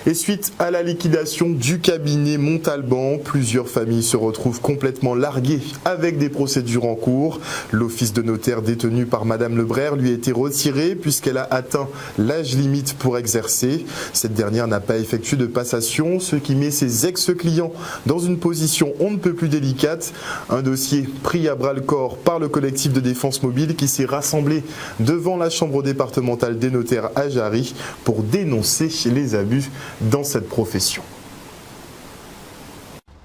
Et suite à la liquidation du cabinet Montalban, plusieurs familles se retrouvent complètement larguées avec des procédures en cours. L'office de notaire détenu par Madame Lebrère lui a été retiré puisqu'elle a atteint l'âge limite pour exercer. Cette dernière n'a pas effectué de passation, ce qui met ses ex-clients dans une position on ne peut plus délicate. Un dossier pris à bras-le-corps par le collectif de défense mobile qui s'est rassemblé devant la chambre départementale des notaires à Jarry pour dénoncer les abus dans cette profession.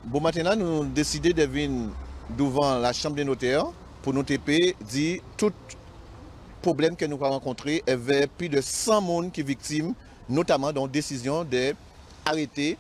Bon, maintenant, nous avons décidé de venir devant la chambre des notaires pour nous TP dire tout problème que nous avons rencontré. Il y avait plus de 100 personnes qui sont victimes, notamment dans la décision d'arrêter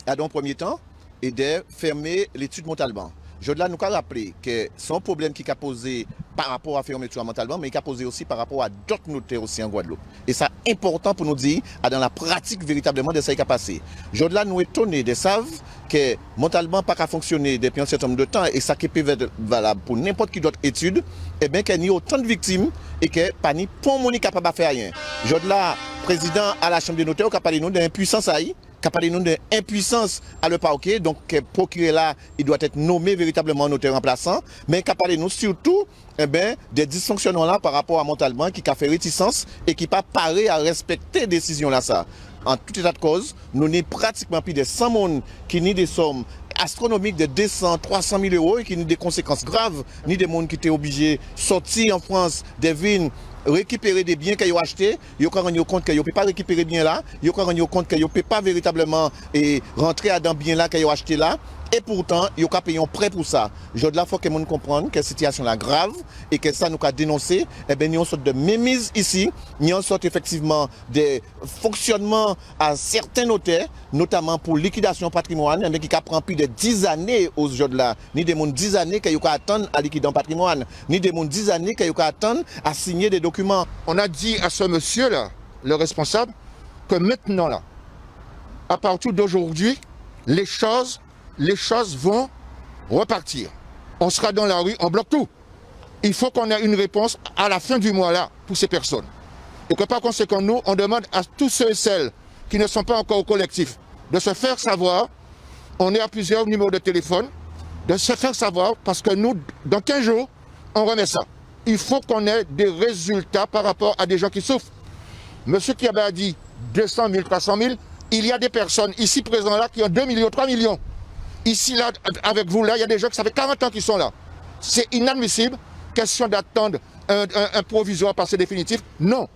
à dans premier temps et de fermer l'étude Montalban. Je dois nous rappeler que c'est un problème qui a posé par rapport à fermeture à Montalban, mais qui a posé aussi par rapport à d'autres notaires aussi en Guadeloupe. Et c'est important pour nous dire, dans la pratique véritablement de ce qui a passé. Je dois nous étonner de savoir que Montalban n'a pas fonctionné depuis un certain nombre de temps et ça qui peut être valable pour n'importe quelle autre étude, et bien qu'il y ait autant de victimes et que pas ni pour mon capable de faire rien. Je dois président à la Chambre des notaires qui a parlé de nous d'impuissance à qui a parlé de impuissance à le parquet, donc procureur là, il doit être nommé véritablement notaire remplaçant, mais qui a parlé nous surtout des dysfonctionnements là par rapport à Montalban qui a fait réticence et qui pas paré à respecter décision là ça. En tout état de cause, nous n'avons pratiquement plus de 100 personnes qui n'ont des sommes astronomiques de 200, 300 000 euros et qui n'ont des conséquences graves, ni des gens qui étaient obligés de sortir en France des villes, récupérer des biens qu'ils ont achetés, ils ont rendu compte qu'ils ne peuvent pas récupérer bien là, ils ont rendu compte qu'ils ne peuvent pas véritablement rentrer dans bien là qu'ils ont acheté là. Et pourtant, ils ont payé un prêt pour ça. Je dois faut que les gens comprennent que la situation est grave et que ça nous a dénoncé. Eh bien, il y a une sorte de mémise ici. Il y a une sorte effectivement de fonctionnement à certains notaires, notamment pour liquidation patrimoine, mais qui a pris plus de 10 années aux jeux là. Ni des gens 10 années qu'ils ont attendre à liquider un patrimoine, ni des gens 10 années qu'ils ont attendre à signer des documents. On a dit à ce monsieur-là, le responsable, que maintenant là, à partir d'aujourd'hui, les choses vont repartir. On sera dans la rue, on bloque tout. Il faut qu'on ait une réponse à la fin du mois là pour ces personnes. Et que par conséquent, nous, on demande à tous ceux et celles qui ne sont pas encore au collectif de se faire savoir. On est à plusieurs numéros de téléphone, de se faire savoir parce que nous, dans 15 jours, on remet ça. Il faut qu'on ait des résultats par rapport à des gens qui souffrent. Monsieur qui avait dit 200 000, 300 000, il y a des personnes ici présentes là qui ont 2 millions, 3 millions. Ici, là, avec vous, là, il y a des gens qui ça fait 40 ans qui sont là. C'est inadmissible. Question d'attendre un provisoire passé définitif. Non.